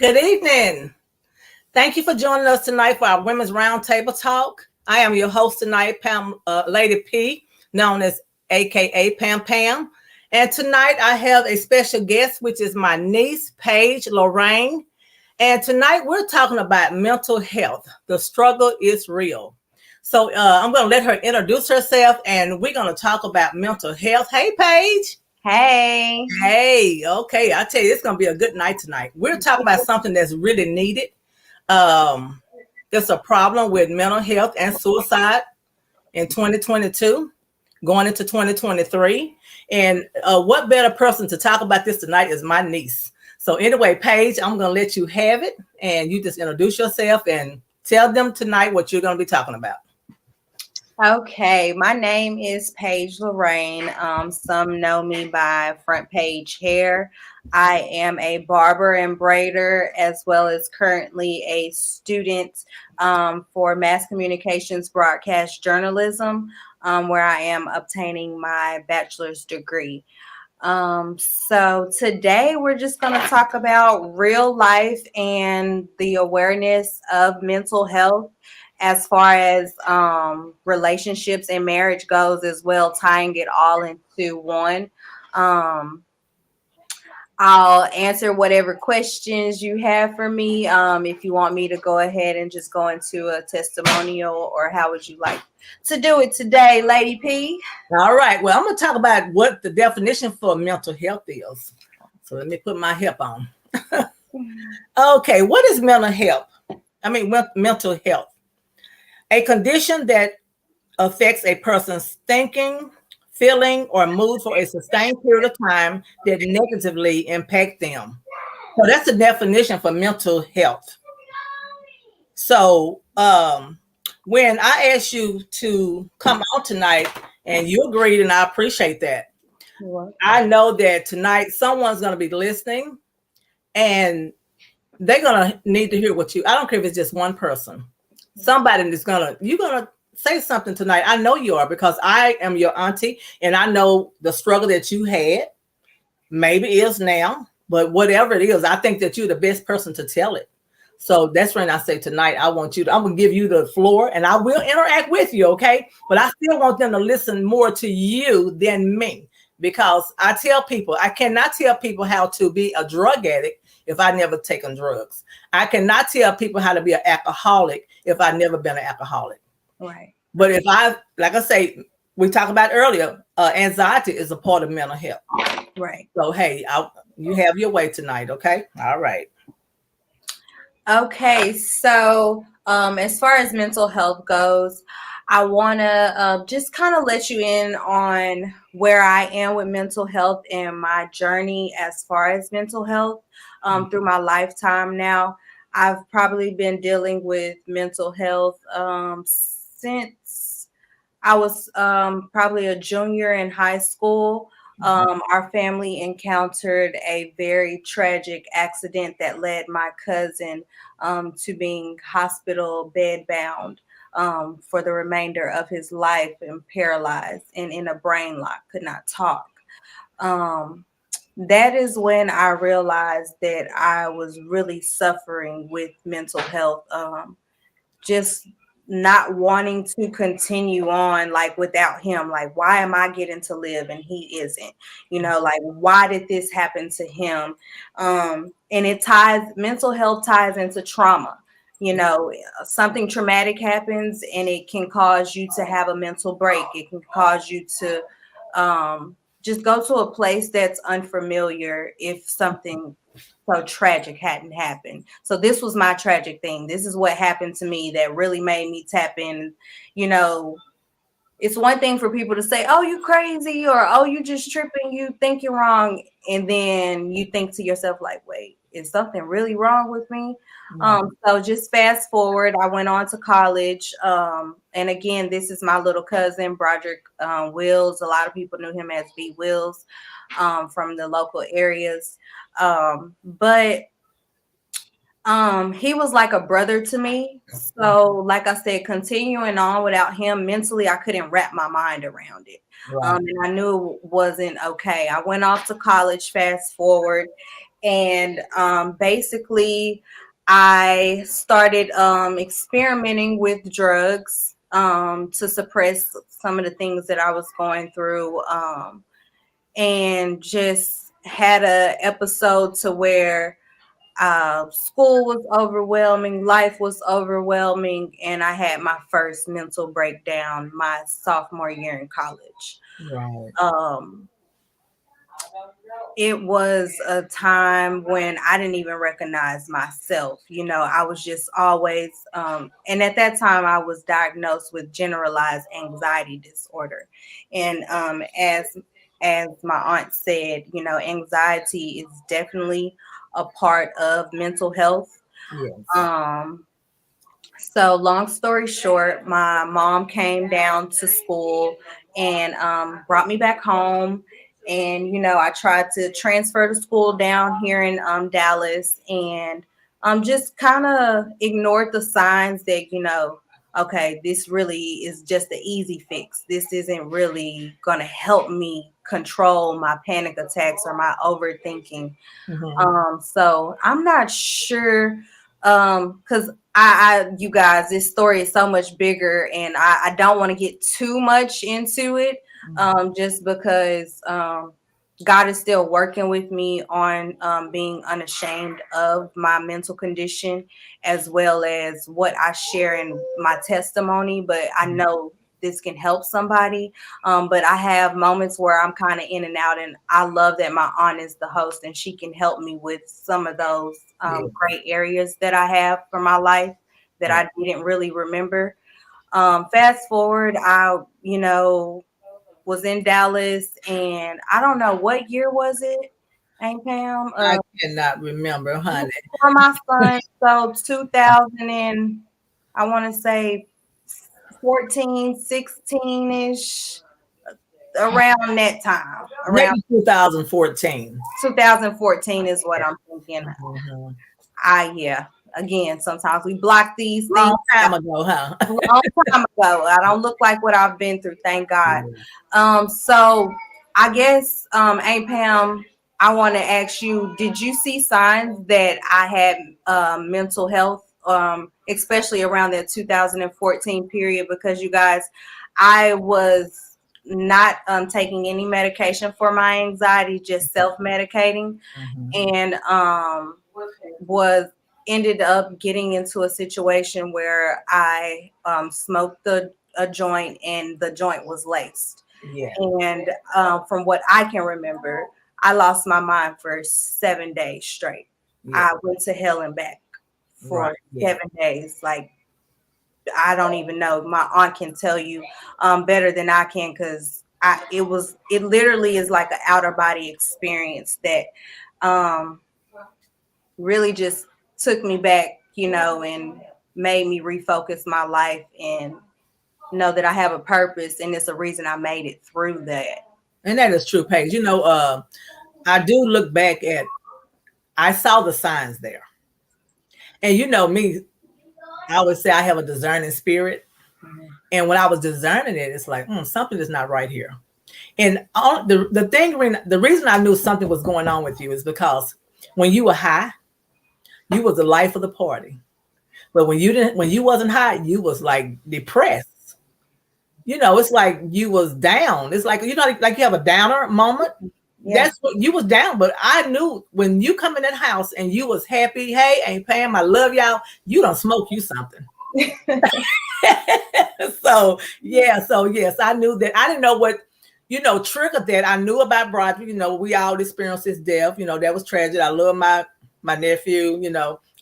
Good evening. Thank you for joining us tonight for our Women's Roundtable Talk. I am your host tonight, Pam, Lady P, known as AKA Pam Pam. And tonight I have a special guest, which is my niece, Paige Lorraine. And tonight we're talking about mental health. The struggle is real. So I'm going to let her introduce herself and we're going to talk about mental health. Hey, Paige. Hey. Hey, okay. I tell you, it's going to be a good night tonight. We're talking about something that's really needed. Um, there's a problem with mental health and suicide in 2022, going into 2023. And what better person to talk about this tonight is my niece. So anyway, Paige, I'm going to let you have it. And you just introduce yourself and tell them tonight what you're going to be talking about. Okay, my name is Paige Lorraine. Some know me by Front Page Hair. I am a barber and braider, as well as currently a student for mass communications broadcast journalism, where I am obtaining my bachelor's degree. So today we're just going to talk about real life and the awareness of mental health as far as relationships and marriage goes as well, tying it all into one. Um, I'll answer whatever questions you have for me. If you want me to go ahead and just go into a testimonial, or how would you like to do it today, Lady P? All right. Well, I'm going to talk about what the definition for mental health is. So let me put my help on. Okay. What is mental health? Mental health. A condition that affects a person's thinking, feeling, or mood for a sustained period of time that negatively impact them. So that's the definition for mental health. So when I asked you to come on tonight and you agreed, and I appreciate that. I know that tonight someone's going to be listening and they're going to need to hear I don't care if it's just one person. Somebody is you're going to say something tonight. I know you are, because I am your auntie and I know the struggle that you had, maybe is now, but whatever it is, I think that you're the best person to tell it. So that's when I say tonight, I'm going to give you the floor and I will interact with you. Okay. But I still want them to listen more to you than me, because I cannot tell people how to be a drug addict if I never taken drugs. I cannot tell people how to be an alcoholic if I've never been an alcoholic. Right. But like I say, we talked about earlier, anxiety is a part of mental health. Right. So, hey, you have your way tonight. Okay. All right. Okay. So, as far as mental health goes, I want to just kind of let you in on where I am with mental health and my journey as far as mental health through my lifetime now. I've probably been dealing with mental health since I was probably a junior in high school. Our family encountered a very tragic accident that led my cousin to being hospital bed bound for the remainder of his life, and paralyzed and in a brain lock, could not talk. That is when I realized that I was really suffering with mental health, just not wanting to continue on like without him. Like, why am I getting to live and he isn't? Like, why did this happen to him? And mental health ties into trauma. Something traumatic happens and it can cause you to have a mental break. It can cause you to just go to a place that's unfamiliar if something so tragic hadn't happened. So this was my tragic thing. This is what happened to me that really made me tap in. It's one thing for people to say, oh, you crazy, or oh, you just tripping, you think you're wrong. And then you think to yourself, like, wait, is something really wrong with me? So just fast forward, I went on to college. And again, this is my little cousin, Broderick Wills. A lot of people knew him as B. Wills from the local areas. But he was like a brother to me. So like I said, continuing on without him, mentally, I couldn't wrap my mind around it. Right. And I knew it wasn't okay. I went off to college, fast forward, And basically, I started experimenting with drugs to suppress some of the things that I was going through, and just had a episode to where school was overwhelming, life was overwhelming, and I had my first mental breakdown my sophomore year in college. Right. It was a time when I didn't even recognize myself. I was just always, and at that time I was diagnosed with generalized anxiety disorder. And as my aunt said, anxiety is definitely a part of mental health. Yes. So long story short, my mom came down to school and brought me back home. And, I tried to transfer to school down here in Dallas, and just kind of ignored the signs that, okay, this really is just an easy fix. This isn't really going to help me control my panic attacks or my overthinking. So I'm not sure, because you guys, this story is so much bigger, and I don't want to get too much into it, just because God is still working with me on being unashamed of my mental condition, as well as what I share in my testimony. But I know this can help somebody. But I have moments where I'm kind of in and out, and I love that my aunt is the host and she can help me with some of those gray areas that I have for my life that I didn't really remember. Fast forward, I, was in Dallas, and I don't know what year was it, Aunt Pam? I cannot remember, honey. For my son, so 2000 and I want to say 14, 16-ish, around that time. Maybe 2014. 2014 is what I'm thinking. Yeah. Again, sometimes we block these things. Long time ago, huh? Long time ago. I don't look like what I've been through, thank God. So I guess, Aunt Pam, I want to ask you, did you see signs that I had mental health, especially around that 2014 period? Because you guys, I was not taking any medication for my anxiety, just self-medicating, and ended up getting into a situation where I smoked a joint, and the joint was laced. Yeah. And from what I can remember, I lost my mind for 7 days straight. I went to hell and back for 7 days. Like, I don't even know. My aunt can tell you better than I can, because it literally is like an outer body experience that really just took me back, and made me refocus my life and know that I have a purpose, and it's a reason I made it through that. And that is true, Paige. I do look back at, I saw the signs there. And me, I always say I have a discerning spirit. And when I was discerning it, it's like, something is not right here. And the reason I knew something was going on with you is because when you were high, you was the life of the party. But when you wasn't high, you was like depressed. It's like you was down. It's like, like you have a downer moment. Yeah. That's what you was down. But I knew when you come in that house and you was happy, hey, Aunt Pam, I love y'all, you don't smoke you something. So yes, I knew that. I didn't know what, triggered that. I knew about Broderick. We all experienced his death. That was tragic. I love my nephew.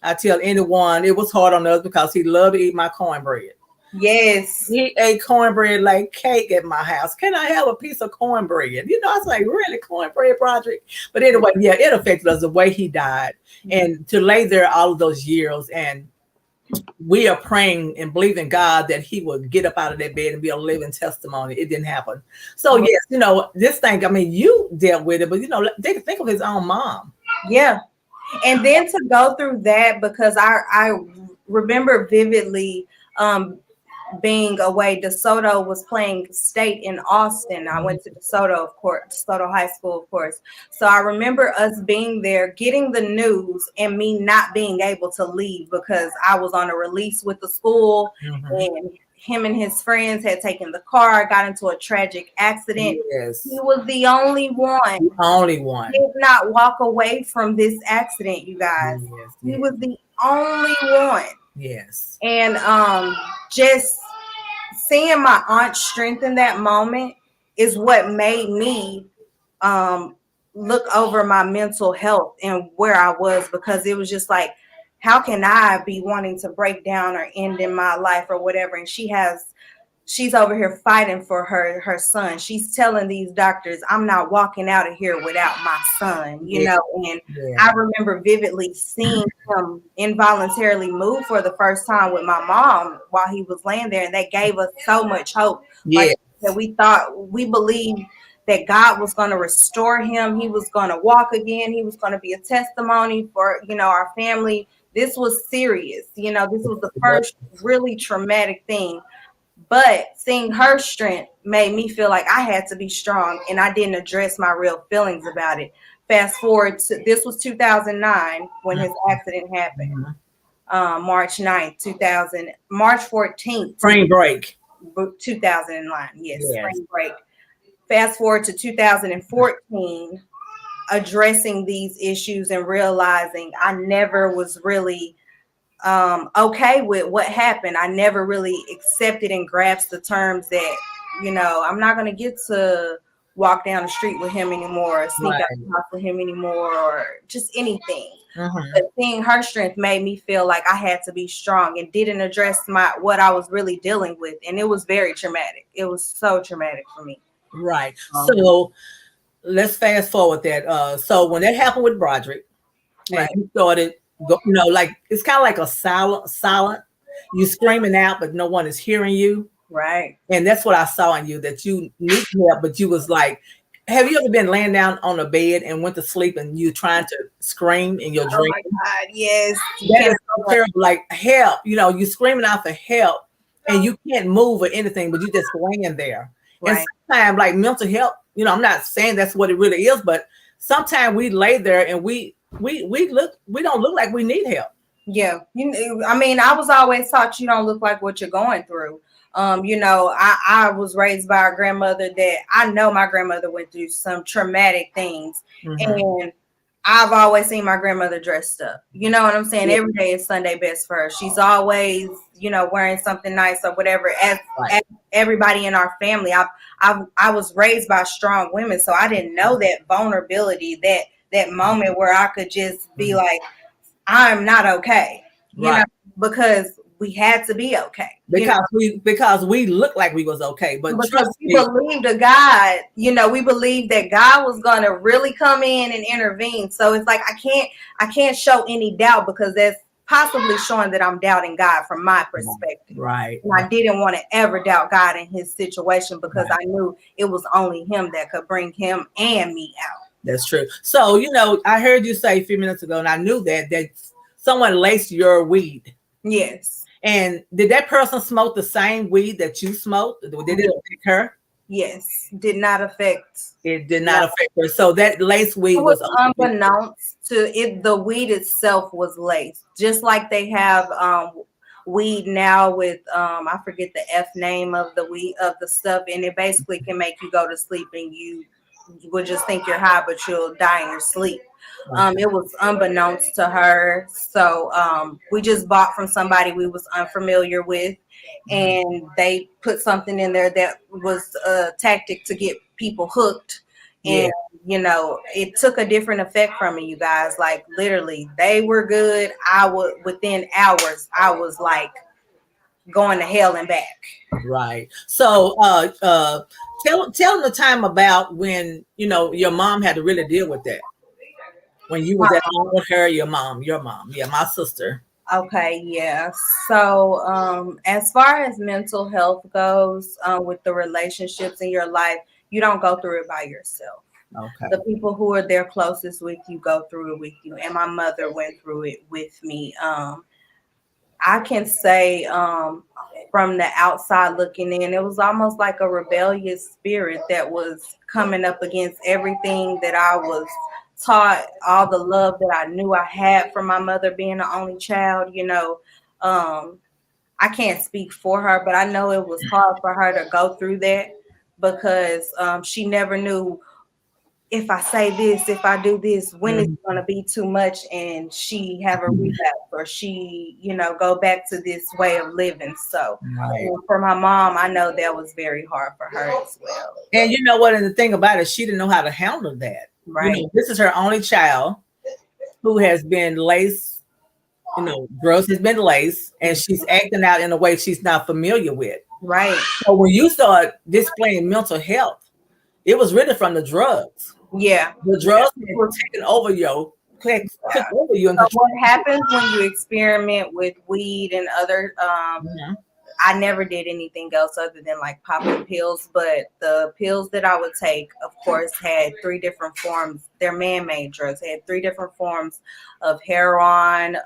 I tell anyone it was hard on us because he loved to eat my cornbread. Yes. He ate cornbread like cake at my house. Can I have a piece of cornbread? I was like, really, cornbread, Broderick? But anyway, yeah, it affected us the way he died. And to lay there all of those years, and we are praying and believing God that he would get up out of that bed and be a living testimony. It didn't happen. So yes, this thing, I mean, you dealt with it, but they could think of his own mom. Yeah. And then to go through that, because I remember vividly, being away, DeSoto was playing state in Austin. I went to DeSoto, of course, DeSoto High School, of course. So I remember us being there, getting the news, and me not being able to leave because I was on a release with the school, and him and his friends had taken the car, got into a tragic accident. Yes. He was the only one. The only one. He did not walk away from this accident, you guys. Yes. He was the only one. Yes. And just seeing my aunt's strength in that moment is what made me look over my mental health and where I was, because it was just like, how can I be wanting to break down or end in my life or whatever? And she's over here fighting for her son. She's telling these doctors, I'm not walking out of here without my son, you know. And I remember vividly seeing him involuntarily move for the first time with my mom while he was laying there. And that gave us so much hope. Like, that we believed that God was going to restore him. He was going to walk again. He was going to be a testimony for, you know, our family. This was serious. You know, this was the first really traumatic thing. But seeing her strength made me feel like I had to be strong, and I didn't address my real feelings about it. Fast forward to, this was 2009 when his accident happened. March 9th, March 14th. Spring break. 2009, yes, spring break. Fast forward to 2014, addressing these issues and realizing I never was really okay with what happened. I never really accepted and grasped the terms that, you know, I'm not going to get to walk down the street with him anymore, or sneak out the house with him anymore, or just anything. But seeing her strength made me feel like I had to be strong, and didn't address what I was really dealing with. And it was very traumatic. It was so traumatic for me. Right. So let's fast forward that. So when that happened with Broderick, and you started, you know, like, it's kind of like a silent, you screaming out, but no one is hearing you. Right. And that's what I saw in you, that you need help, but you was like, have you ever been laying down on a bed and went to sleep and you trying to scream in your dream? Oh my God, yes. That is so terrible. Like, help, you know, you screaming out for help and you can't move or anything, but you just laying there. Right. And sometimes, like, mental health, you know, I'm not saying that's what it really is, but sometimes we lay there and we don't look like we need help. Yeah. You know, I mean, I was always taught you don't look like what you're going through. You know, I was raised by a grandmother that I know my grandmother went through some traumatic things. And I've always seen my grandmother dressed up. You know what I'm saying? Every day is Sunday best for her. She's always, you know, wearing something nice or whatever. As everybody in our family, I was raised by strong women, so I didn't know that vulnerability, that moment where I could just be like, I'm not okay, you know, because we had to be okay. Because we looked like we was okay, but because we believed a God, you know, we believed that God was going to really come in and intervene. So it's like, I can't show any doubt, because that's possibly showing that I'm doubting God from my perspective. Right. And I didn't want to ever doubt God in his situation, because I knew it was only him that could bring him and me out. That's true. So, you know, I heard you say a few minutes ago, and I knew that someone laced your weed. Yes. And did that person smoke the same weed that you smoked? Did it affect her? Yes. Did not affect. It did not affect her. So that lace weed was unbeknownst to it. The weed itself was laced, just like they have weed now with I forget the F name of the weed, of the stuff, and it basically can make you go to sleep and you would just think you're high, but you'll die in your sleep. It was unbeknownst to her. So we just bought from somebody we was unfamiliar with, and they put something in there that was a tactic to get people hooked. And you know, it took a different effect from me, you guys. Like, literally, they were good. Within hours, I was like going to hell and back. Right. So tell them the time about when, you know, your mom had to really deal with that. When you was at home with her, your mom, my sister. Okay, yeah. So as far as mental health goes, with the relationships in your life, you don't go through it by yourself. Okay. The people who are there closest with you go through it with you. And my mother went through it with me. I can say from the outside looking in, it was almost like a rebellious spirit that was coming up against everything that I was taught, all the love that I knew I had from my mother being the only child. I can't speak for her, but I know it was hard for her to go through that because she never knew, if I say this, if I do this, when it's going to be too much and she have a relapse or she, go back to this way of living. So for my mom, I know that was very hard for her as well. And you know what? And the thing about it, she didn't know how to handle that. Right. This is her only child who has been laced, drugs has been laced, and she's acting out in a way she's not familiar with. Right. So when you start displaying mental health, it was really from the drugs. Yeah. The drugs were taking over took over you. So what happens when you experiment with weed and other I never did anything else other than like popping pills, but the pills that I would take, of course, had 3 different forms. They're man-made drugs. They had 3 different forms of heroin,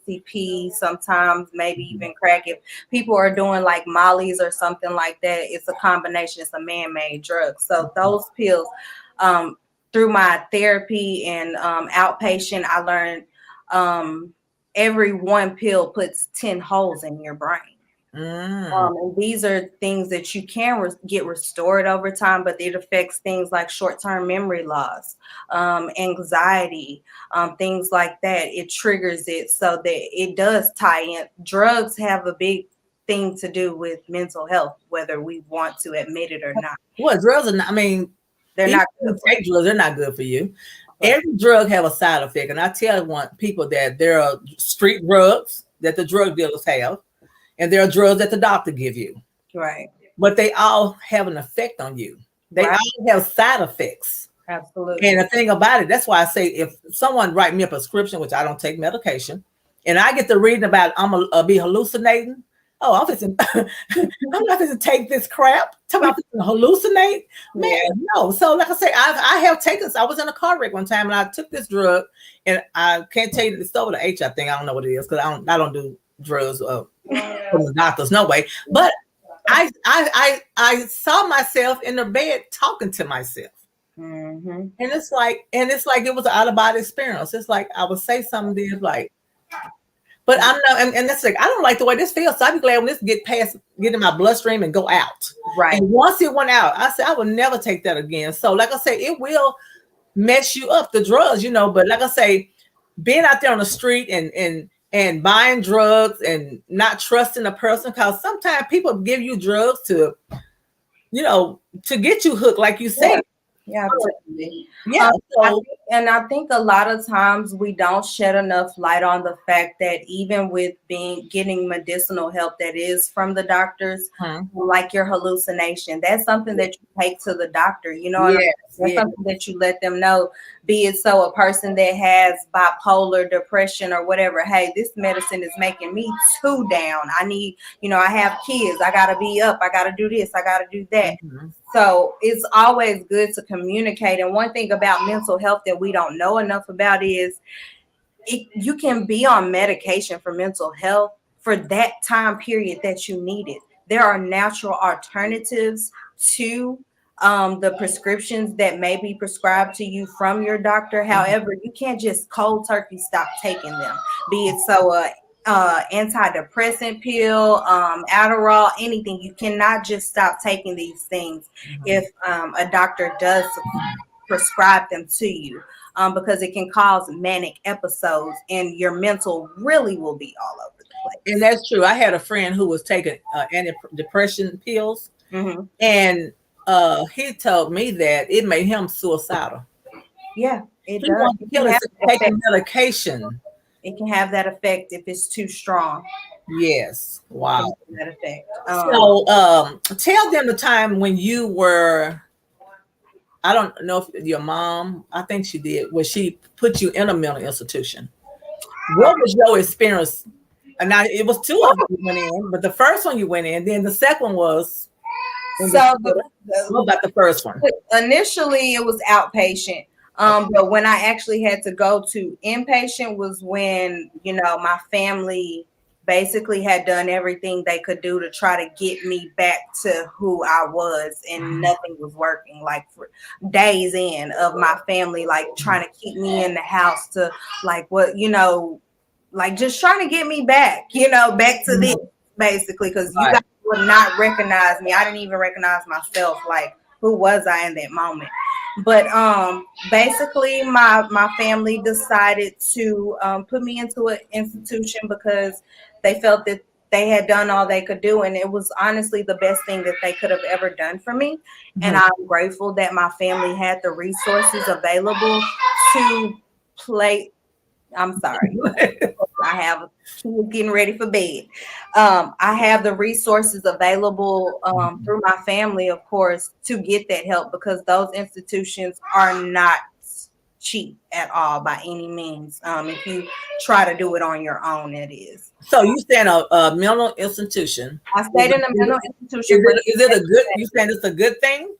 PCP, sometimes maybe even crack. If people are doing like Molly's or something like that, it's a combination. It's a man-made drug. So those pills, through my therapy and outpatient, I learned every one pill puts 10 holes in your brain. And these are things that you can get restored over time, but it affects things like short-term memory loss, anxiety, things like that. It triggers it so that it does tie in. Drugs have a big thing to do with mental health, whether we want to admit it or not. Well, drugs are not, they're not good. Take drugs, they're not good for you. Every drug have a side effect, and I tell people that there are street drugs that the drug dealers have, and there are drugs that the doctor give you. Right. But they all have an effect on you. They all have side effects. Absolutely. And the thing about it, that's why I say if someone write me a prescription, which I don't take medication, and I get to reading about I'm gonna be hallucinating. Oh, I'm not going to take this crap. Tell me I'm going to hallucinate. Man, no. So like I say, I have taken, I was in a car wreck one time and I took this drug, and I can't tell you, it's over the H, I think. I don't know what it is because I don't do drugs from the doctors, no way. But I saw myself in the bed talking to myself. And it's like it was an out of body experience. It's like I would say something there like, but I'm not, and that's like, I don't like the way this feels. So I'd be glad when this get in my bloodstream and go out. Right. And once it went out, I said, I will never take that again. So like I say, it will mess you up, the drugs, but like I say, being out there on the street and buying drugs and not trusting a person, because sometimes people give you drugs to get you hooked, like you said. Yeah, absolutely. Yeah. I think a lot of times we don't shed enough light on the fact that even with getting medicinal help that is from the doctors, like your hallucination, that's something that you take to the doctor. That's something that you let them know. Be it so a person that has bipolar depression or whatever, hey, this medicine is making me too down. I need, I have kids. I got to be up. I got to do this. I got to do that. So it's always good to communicate. And one thing about mental health that we don't know enough about is you can be on medication for mental health for that time period that you need it. There are natural alternatives to the prescriptions that may be prescribed to you from your doctor. However, you can't just cold turkey stop taking them, be it so antidepressant pill, Adderall, anything. You cannot just stop taking these things if a doctor does prescribe them to you, because it can cause manic episodes and your mental really will be all over the place. And that's true. I had a friend who was taking antidepressant pills, and he told me that it made him suicidal. Yeah, it does. He was taking medication. It can have that effect if it's too strong. Yes. Wow. That effect. So tell them the time when you were, I don't know if your mom, I think she did, where she put you in a mental institution. What was your experience? And now it was 2 of them you went in, but the first one you went in, then the second one was. So what about the first one? Initially it was outpatient. But when I actually had to go to inpatient was when, my family basically had done everything they could do to try to get me back to who I was, and nothing was working. Like for days in of my family, like trying to keep me in the house to like what, like just trying to get me back, back to this basically, because you guys would not recognize me. I didn't even recognize myself. Like, who was I in that moment? But basically my family decided to put me into an institution because they felt that they had done all they could do, and it was honestly the best thing that they could have ever done for me. And I'm grateful that my family had the resources available to play. I'm sorry. I have kids getting ready for bed. I have the resources available through my family, of course, to get that help, because those institutions are not cheap at all by any means. If you try to do it on your own, it is. So you stay in a mental institution. I stayed in a mental institution. Is it a good? You saying it's a good thing?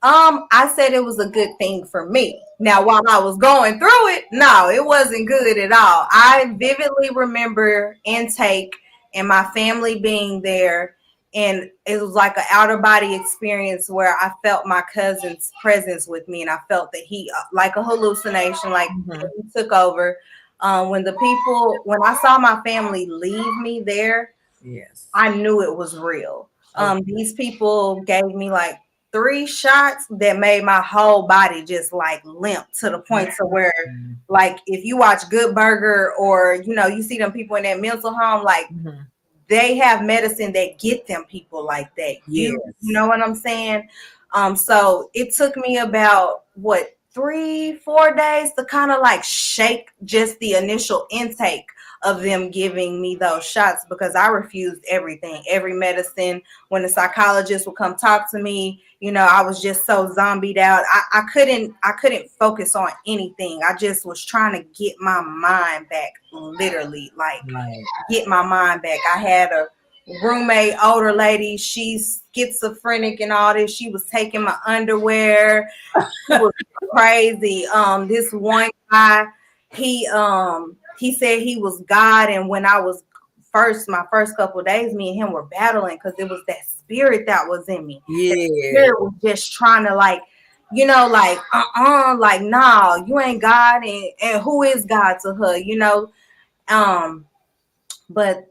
I said it was a good thing for me. Now, while I was going through it, no, it wasn't good at all. I vividly remember intake and my family being there, and it was like an outer body experience where I felt my cousin's presence with me, and I felt that he, like a hallucination, like he took over. When I saw my family leave me there, yes, I knew it was real. These people gave me like 3 shots that made my whole body just like limp, to the point to where, like, if you watch Good Burger or you see them people in that mental home, like they have medicine that get them people like that. Yes. You know what I'm saying? So it took me about 3-4 days to kind of like shake just the initial intake of them giving me those shots, because I refused everything, every medicine. When the psychologist would come talk to me, I was just so zombied out. I couldn't focus on anything. I just was trying to get my mind back, literally, like get my mind back. I had a roommate, older lady, she's schizophrenic and all this. She was taking my underwear. It was crazy. This one guy, he said he was God, and when I was my first couple of days, me and him were battling because it was that spirit that was in me. Yeah, the spirit was just trying to like nah, you ain't God, and who is God to her, but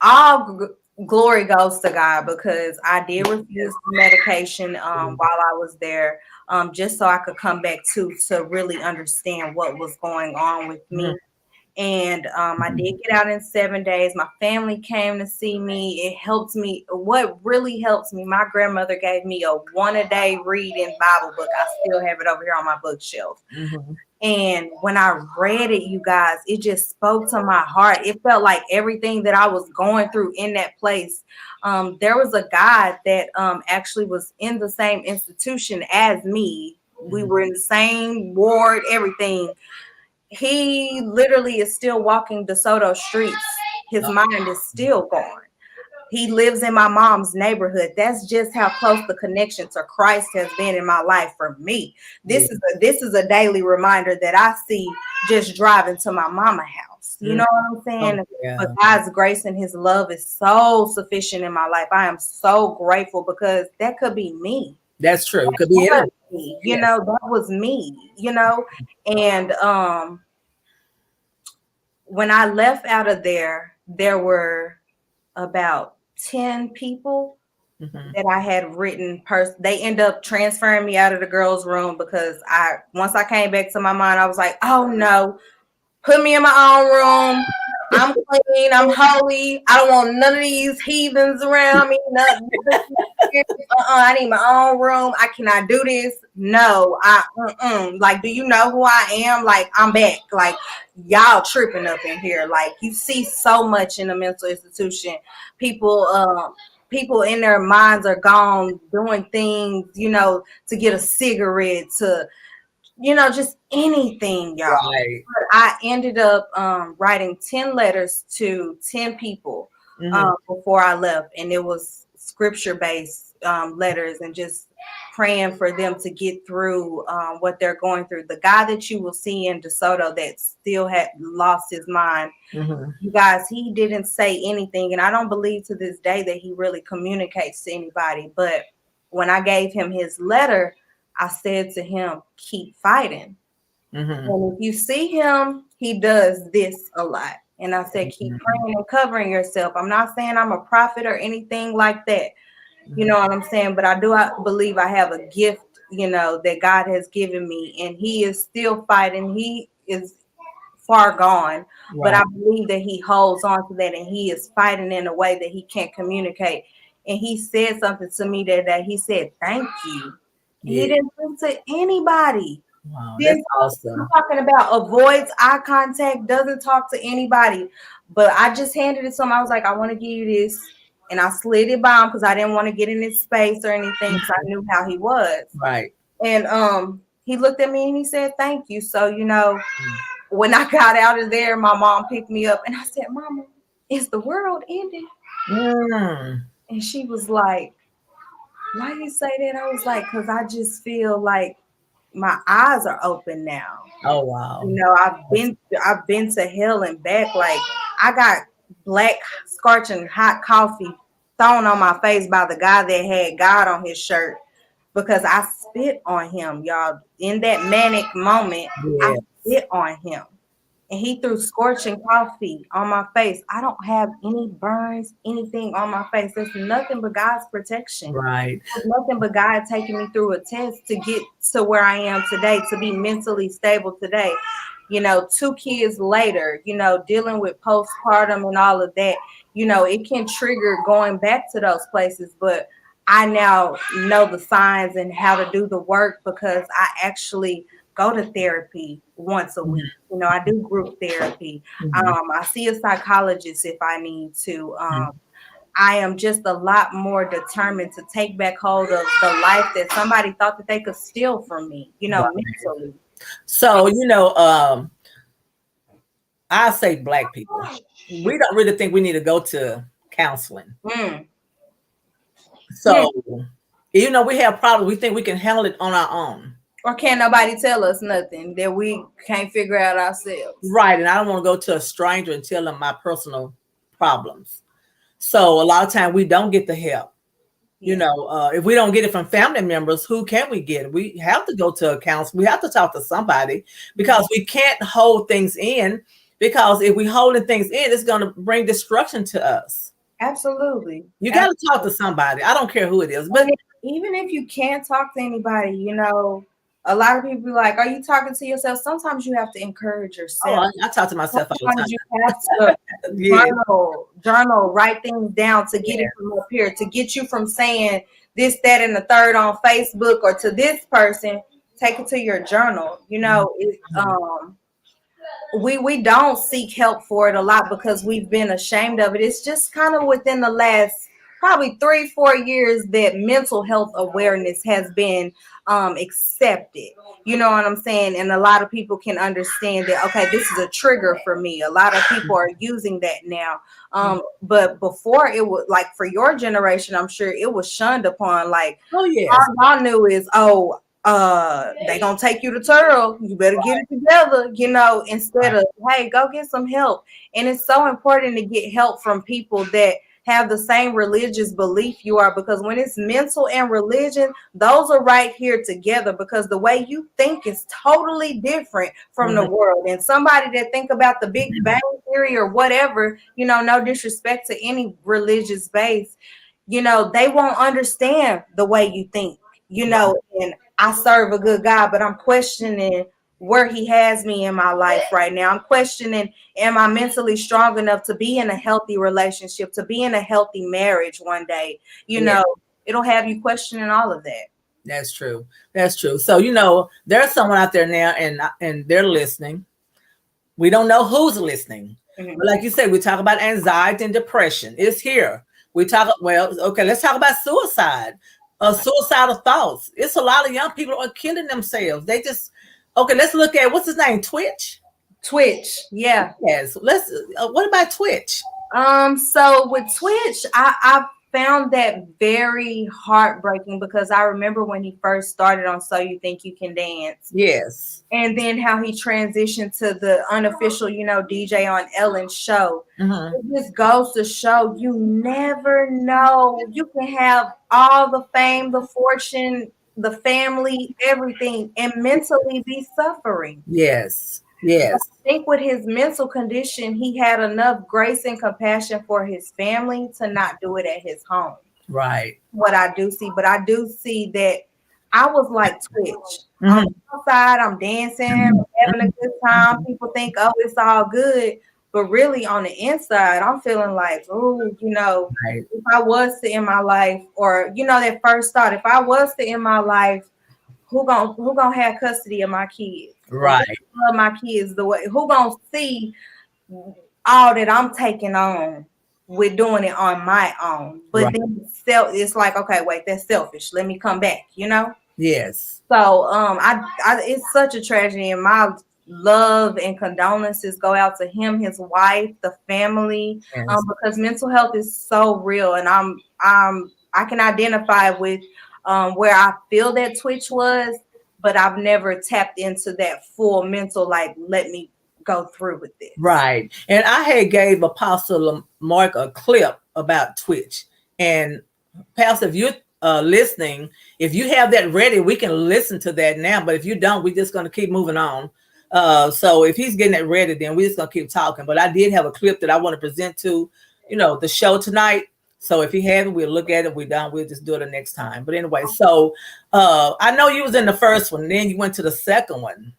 all glory goes to God, because I did refuse the medication while I was there, just so I could come back to really understand what was going on with me. And I did get out in 7 days. My family came to see me. It helped me. What really helps me, my grandmother gave me a 1-a-day reading Bible book. I still have it over here on my bookshelf. And when I read it, you guys, it just spoke to my heart. It felt like everything that I was going through in that place. There was a guy that actually was in the same institution as me. We were in the same ward, everything. He literally is still walking DeSoto streets. His mind is still gone. He lives in my mom's neighborhood. That's just how close the connection to Christ has been in my life for me. This is a daily reminder that I see just driving to my mama house. You know what I'm saying? But God's grace and his love is so sufficient in my life. I am so grateful, because that could be me. That's true. It could be me. That was me, and when I left out of there were about 10 people that I had written. They end up transferring me out of the girls' room, because once I came back to my mind, I was like, oh no, put me in my own room. I'm clean. I'm holy. I don't want none of these heathens around me. I need my own room. I cannot do this. No, like, do you know who I am? Like, I'm back. Like, y'all tripping up in here. Like, you see so much in a mental institution. People in their minds are gone doing things, to get a cigarette, to just anything, y'all. Right. But I ended up writing 10 letters to 10 people before I left, and it was scripture-based letters and just praying for them to get through what they're going through. The guy that you will see in DeSoto that still had lost his mind, you guys, he didn't say anything. And I don't believe to this day that he really communicates to anybody. But when I gave him his letter, I said to him, keep fighting. And if you see him, he does this a lot. And I said, keep praying and covering yourself. I'm not saying I'm a prophet or anything like that. You know what I'm saying? But I believe I have a gift, you know, that God has given me. And he is still fighting. He is far gone. Right. But I believe that he holds on to that and he is fighting in a way that he can't communicate. And he said something to me that he said, thank you. Yeah. He didn't speak to anybody. Wow, that's awesome. I'm talking about avoids eye contact, doesn't talk to anybody. But I just handed it to him. I was like, I want to give you this. And I slid it by him because I didn't want to get in his space or anything because I knew how he was. Right. And he looked at me and he said, thank you. So, you know, when I got out of there, my mom picked me up and I said, Mama, is the world ending? And she was like, why do you say that? I was like, because I just feel like my eyes are open now. Oh wow. You know, I've been to hell and back. Like I got black scorching hot coffee thrown on my face by the guy that had God on his shirt because I spit on him, y'all. In that manic moment, I spit on him. And he threw scorching coffee on my face. I don't have any burns, anything on my face. There's nothing but God's protection. Right. There's nothing but God taking me through a test to get to where I am today, to be mentally stable today. You know, 2 kids later, you know, dealing with postpartum and all of that, you know, it can trigger going back to those places. But I now know the signs and how to do the work because I actually go to therapy once a week. You know, I do group therapy. I see a psychologist if I need to. I am just a lot more determined to take back hold of the life that somebody thought that they could steal from me, you know, mentally. So, you know, I say Black people, we don't really think we need to go to counseling. So, you know, we have problems. We think we can handle it on our own. Or can't nobody tell us nothing that we can't figure out ourselves. Right. And I don't want to go to a stranger and tell them my personal problems. So a lot of times we don't get the help. You know, if we don't get it from family members, who can we get? We have to go to a counselor. We have to talk to somebody because we can't hold things in, because if we holding things in, it's going to bring destruction to us. Absolutely. You got to talk to somebody. I don't care who it is. But even if you can't talk to anybody, you know, a lot of people be like, are you talking to yourself? Sometimes you have to encourage yourself. Oh, I talk to myself all the time. You have to journal, write things down to get it from up here, to get you from saying this, that, and the third on Facebook or to this person. Take it to your journal. You know, we don't seek help for it a lot because we've been ashamed of it. It's just kind of within the last probably 3-4 years that mental health awareness has been accepted. You know what I'm saying? And a lot of people can understand that, okay, this is a trigger for me. A lot of people are using that now. But before, it was like, for your generation, I'm sure it was shunned upon. Like, all y'all knew is, they gonna take you to Turl. You better get it together, you know, instead of, hey, go get some help. And it's so important to get help from people that have the same religious belief you are, because when it's mental and religion, those are right here together, because the way you think is totally different from the world. And somebody that think about the Big Bang Theory or whatever, you know, no disrespect to any religious base, you know, they won't understand the way you think, you know. And I serve a good God, but I'm questioning where he has me in my life right now. I'm questioning, am I mentally strong enough to be in a healthy relationship, to be in a healthy marriage one day? You know, it'll have you questioning all of that. That's true. That's true. So, you know, there's someone out there now and they're listening. We don't know who's listening. But like you said, we talk about anxiety and depression. It's here. We talk, well, okay, let's talk about suicide, suicidal thoughts. It's a lot of young people are killing themselves. They just, okay, let's look at, what's his name? Twitch? Twitch, yeah. Yes. Let's, what about Twitch? So with Twitch, I found that very heartbreaking because I remember when he first started on So You Think You Can Dance. Yes. And then how he transitioned to the unofficial, DJ on Ellen's show. Mm-hmm. It just goes to show you never know. You can have all the fame, the fortune, the family, everything, and mentally be suffering. Yes. Yes. I think with his mental condition, he had enough grace and compassion for his family to not do it at his home. Right. What I do see, but I do see that I was like Twitch. Mm-hmm. On the outside, I'm dancing, I'm having a good time. People think, oh, it's all good. But really on the inside, I'm feeling like, oh, Right. if I was to end my life, or that first thought, if I was to end my life, who gonna have custody of my kids? Right. Love my kids the way, who gonna see all that I'm taking on with doing it on my own? But Right. then it's like, okay, wait, that's selfish. Let me come back, Yes. So it's such a tragedy, and my love and condolences go out to him, his wife, the family, Yes. because mental health is so real, and I can identify with where I feel that Twitch was, but I've never tapped into that full mental, like, let me go through with this. Right. And I had gave Apostle Mark a clip about Twitch. And Pastor, if you're listening, if you have that ready, we can listen to that now. But if you don't, we're just going to keep moving on. So if he's getting it ready, then we're just going to keep talking. But I did have a clip that I want to present to, the show tonight. So if you haven't, we'll look at it. We're done. We'll just do it the next time. But anyway, so I know you was in the first one. Then you went to the second one.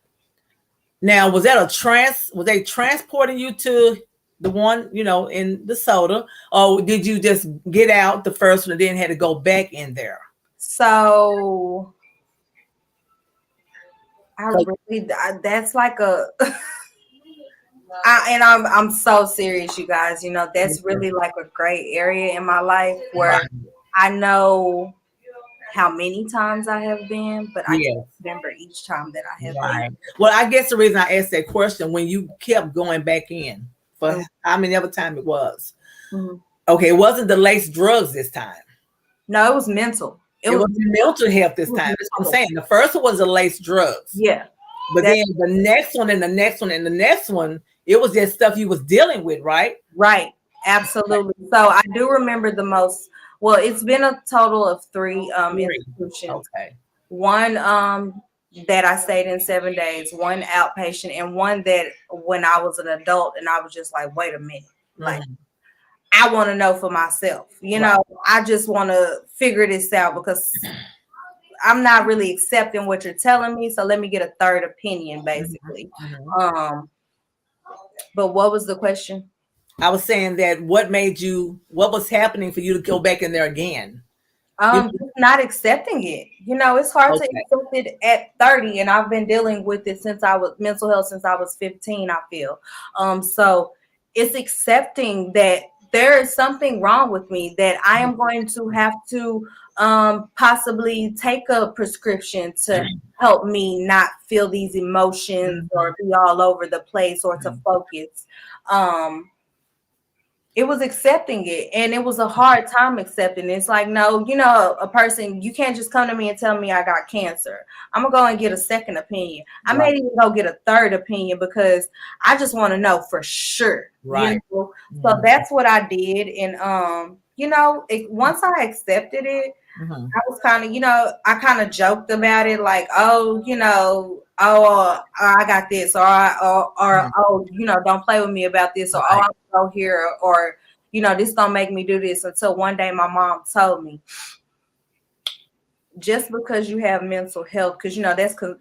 Now, was they transporting you to the one, in DeSoto, or did you just get out the first one and then had to go back in there? So that's like I'm so serious, you guys. That's really like a gray area in my life where Right. I know how many times I have been, but I Yes. can't remember each time that I have Right. been. Well, I guess the reason I asked that question, when you kept going back in for how many other time it was. Mm-hmm. Okay, it wasn't the laced drugs this time. No, it was mental. It was mental health this time. That's what I'm saying. The first one was the laced drugs. Yeah. But then the next one and the next one and the next one, it was just stuff you was dealing with, right? Right. Absolutely. So I do remember the most. Well, it's been a total of three institutions. Okay. One that I stayed in 7 days, one outpatient, and one that when I was an adult and I was just like, wait a minute, like I want to know for myself. I just want to figure this out because I'm not really accepting what you're telling me. So let me get a third opinion, basically. But what was the question? I was saying that what was happening for you to go back in there again? Not accepting it. It's hard to accept it at 30, and I've been dealing with it since I was mental health since I was 15, I feel. So it's accepting that there is something wrong with me, that I am going to have to possibly take a prescription to help me not feel these emotions or be all over the place or to focus. It was accepting it, and it was a hard time accepting it. It's like, no, a person, you can't just come to me and tell me I got cancer. I'm gonna go and get a second opinion. I may even go get a third opinion because I just want to know for sure. Right. So that's what I did, and once I accepted it, I was kind of, I kind of joked about it, like, oh, I got this, or don't play with me about this, or oh, I'm gonna go here, or this don't make me do this. Until one day my mom told me, just because you have mental health, because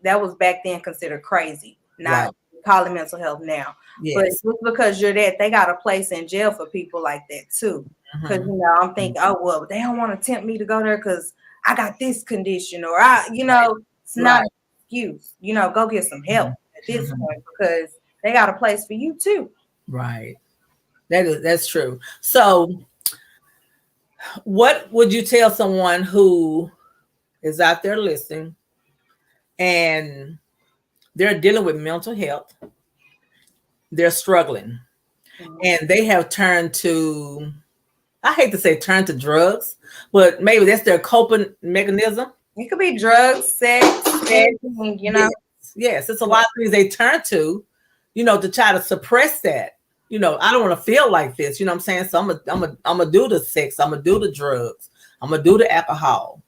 that was back then considered crazy, not calling mental health now. Yes. But just because you're that, they got a place in jail for people like that too. Because I'm thinking, oh well, they don't want to tempt me to go there because I got this condition, or it's not an excuse. Go get some help at this point because they got a place for you too. Right. That's true. So what would you tell someone who is out there listening and they're dealing with mental health? They're struggling and they have turned to I hate to say turn to drugs, but maybe that's their coping mechanism. It could be drugs, sex, anything, you know. Yes, it's a lot of things they turn to, to try to suppress that. I don't want to feel like this. You know what I'm saying? So I'm gonna do the sex. I'm gonna do the drugs. I'm gonna do the alcohol.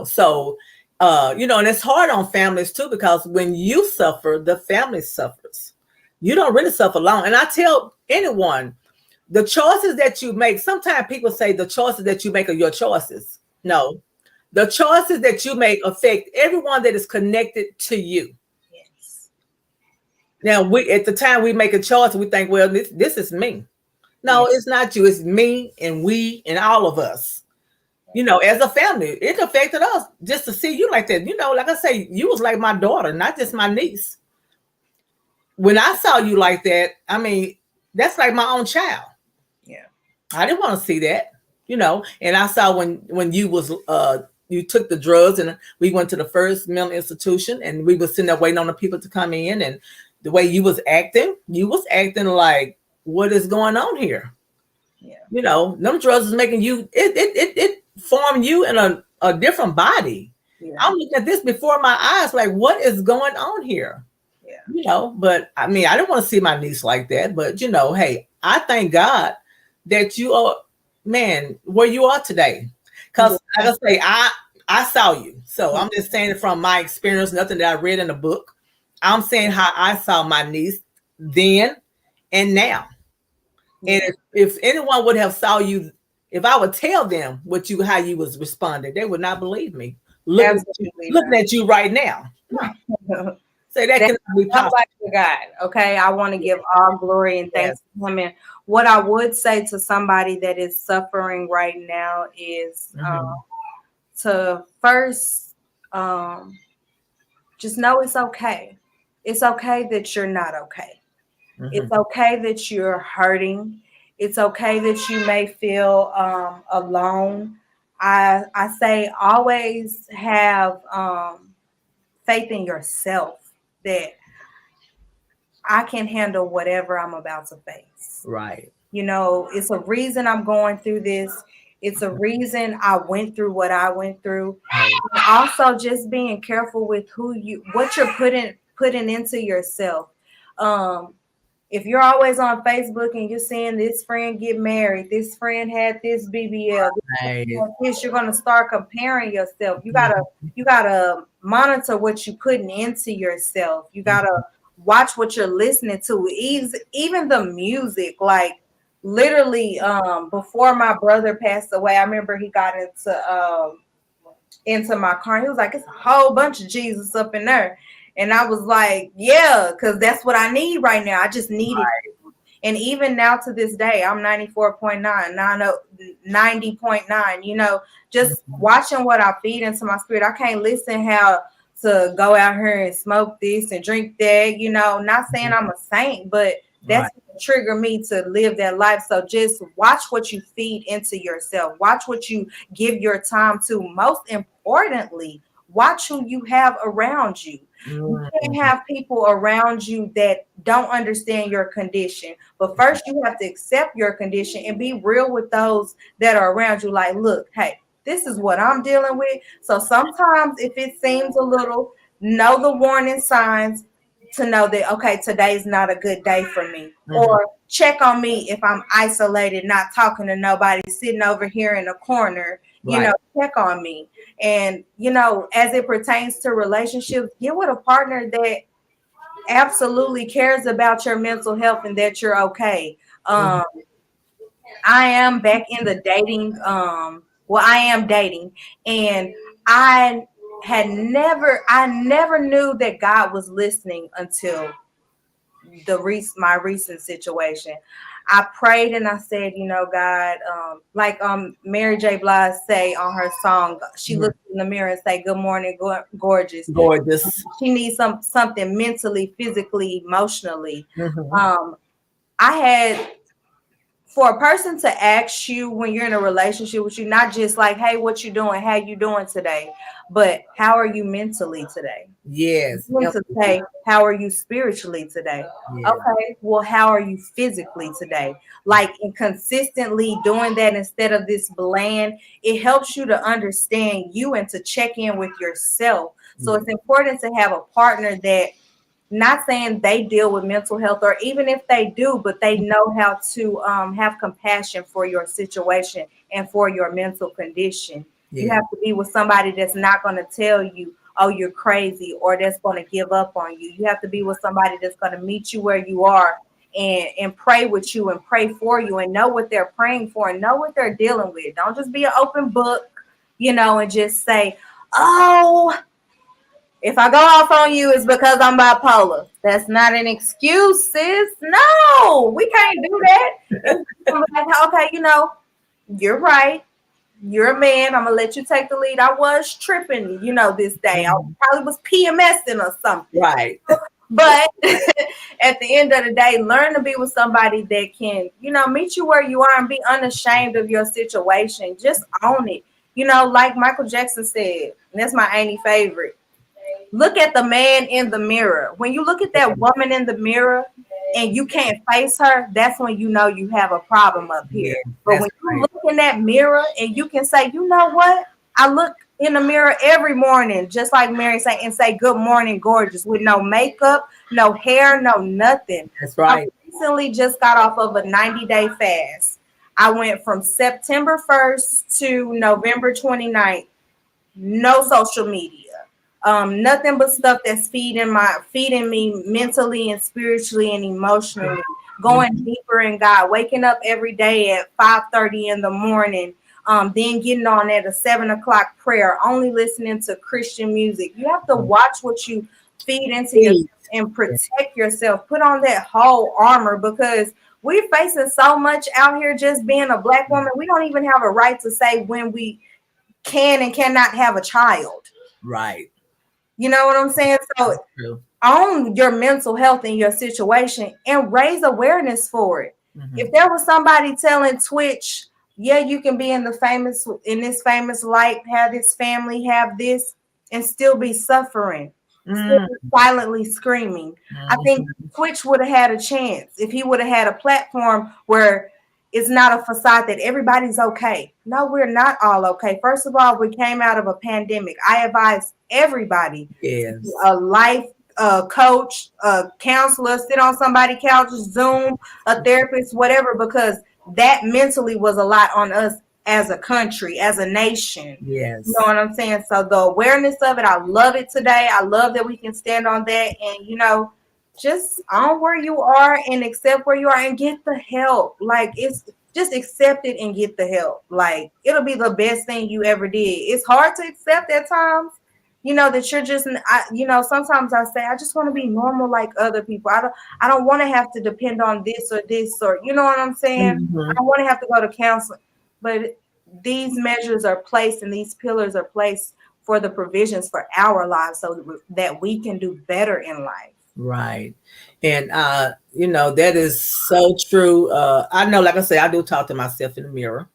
So and it's hard on families too, because when you suffer, the family suffers. You don't really suffer alone. And I tell anyone, the choices that you make, sometimes people say the choices that you make are your choices. No, the choices that you make affect everyone that is connected to you. Yes. Now, at the time we make a choice, we think, well, this is me. No, It's not you. It's me and we and all of us. As a family, it affected us just to see you like that. Like I say, you was like my daughter, not just my niece. When I saw you like that, I mean, that's like my own child. Yeah. I didn't want to see that, and I saw when you was you took the drugs, and we went to the first mental institution, and we were sitting there waiting on the people to come in, and the way you was acting like, what is going on here? Yeah. Them drugs is making you, it formed you in a different body. Yeah. I'm looking at this before my eyes, like, what is going on here? Yeah. But I mean, I didn't want to see my niece like that, but hey, I thank God that you are, man, where you are today. Because like I say, I saw you. So I'm just saying it from my experience, nothing that I read in the book. I'm saying how I saw my niece then and now. And if anyone would have saw you, if I would tell them how you was responding, they would not believe me. Looking at you right now. No. Say that cannot be possible. Like God, okay? I want to give all glory and thanks to Him. And what I would say to somebody that is suffering right now is to first just know it's okay. It's okay that you're not okay. It's okay that you're hurting. It's okay that you may feel alone. I say always have faith in yourself that I can handle whatever I'm about to face. Right. It's a reason I'm going through this. It's a reason I went through what I went through. Right. And also just being careful with what you're putting into yourself. If you're always on Facebook and you're seeing this friend get married, this friend had this BBL, this, you're gonna start comparing yourself. You gotta monitor what you're putting into yourself. You gotta watch what you're listening to. Even the music, like literally, before my brother passed away, I remember he got into my car. And he was like, "It's a whole bunch of Jesus up in there." And I was like, yeah, because that's what I need right now. I just need it. And even now to this day, I'm 94.9, 90.9, just watching what I feed into my spirit. I can't listen how to go out here and smoke this and drink that, not saying I'm a saint, but that's what trigger me to live that life. So just watch what you feed into yourself. Watch what you give your time to. Most importantly, watch who you have around you. You can't have people around you that don't understand your condition. But first, you have to accept your condition and be real with those that are around you. Like, look, hey, this is what I'm dealing with. So sometimes if it seems a little, know the warning signs to know that, okay, today's not a good day for me. Or check on me if I'm isolated, not talking to nobody, sitting over here in a corner. Check on me. And, as it pertains to relationships, get with a partner that absolutely cares about your mental health and that you're okay. I am back in the dating. I am dating, and I never knew that God was listening until my recent situation. I prayed and I said, God, like Mary J. Blige say on her song, she looks in the mirror and say, "Good morning, gorgeous." Gorgeous. She needs something mentally, physically, emotionally. I had for a person to ask you when you're in a relationship with you, not just like, hey, what you doing? How you doing today? But how are you mentally today? Yes. You need to say, how are you spiritually today? Yes. Okay, well, how are you physically today? Like, and consistently doing that instead of this bland, it helps you to understand you and to check in with yourself. So it's important to have a partner that, not saying they deal with mental health, or even if they do, but they know how to have compassion for your situation and for your mental condition. You have to be with somebody that's not going to tell you, oh, you're crazy, or that's going to give up on you. You have to be with somebody that's going to meet you where you are and pray with you and pray for you and know what they're praying for and know what they're dealing with. Don't just be an open book, and just say, oh, if I go off on you, it's because I'm bipolar. That's not an excuse, sis. No, we can't do that. Like, okay, you're right. You're a man. I'm gonna let you take the lead. I was tripping, this day. I probably was PMSing or something. Right. But at the end of the day, learn to be with somebody that can, meet you where you are and be unashamed of your situation. Just own it. Like Michael Jackson said, and that's my auntie favorite. Look at the man in the mirror. When you look at that woman in the mirror and you can't face her, that's when you know you have a problem up here. But when you look in that mirror and you can say, you know what? I look in the mirror every morning, just like Mary said, and say, good morning, gorgeous, with no makeup, no hair, no nothing. That's right. I recently just got off of a 90-day fast. I went from September 1st to November 29th. No social media. Nothing but stuff that's feeding me mentally and spiritually and emotionally. Going deeper in God, waking up every day at 5:30 in the morning, then getting on at a 7:00 prayer, only listening to Christian music. You have to watch what you feed into yourself and protect yourself. Put on that whole armor, because we're facing so much out here just being a Black woman. We don't even have a right to say when we can and cannot have a child. Right. You know what I'm saying? So own your mental health in your situation and raise awareness for it. If there was somebody telling Twitch, yeah, you can be in this famous light, have this family, have this, and still be suffering, still be silently screaming, I think Twitch would have had a chance if he would have had a platform where it's not a facade that everybody's okay. No, we're not all okay. First of all, we came out of a pandemic. I advise everybody, a life coach, a counselor, sit on somebody's couch, Zoom, a therapist, whatever, because that mentally was a lot on us as a country, as a nation. Yes. You know what I'm saying? So the awareness of it, I love it today. I love that we can stand on that and, just own where you are and accept where you are and get the help. Like, it's just accept it and get the help. Like, it'll be the best thing you ever did. It's hard to accept at times, that you're just, sometimes I say, I just want to be normal like other people. I don't want to have to depend on this, or, you know what I'm saying? I don't want to have to go to counseling. But these measures are placed and these pillars are placed for the provisions for our lives so that we can do better in life. Right. And that is so true. I know, like I say, I do talk to myself in the mirror.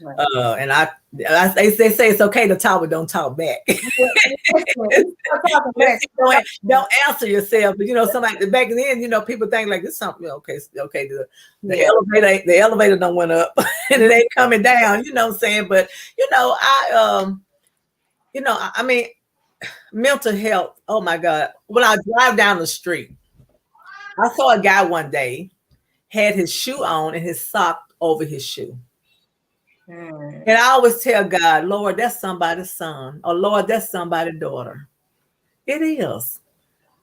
Right. And they say it's okay to talk, but don't talk back. Don't answer yourself. But somebody back then, people think like this something okay. The elevator done went up and it ain't coming down. You know what I'm saying? But I mean, mental health. Oh my God! When I drive down the street, I saw a guy one day had his shoe on and his sock over his shoe. And I always tell God, Lord, that's somebody's son, or Lord, that's somebody's daughter. It is.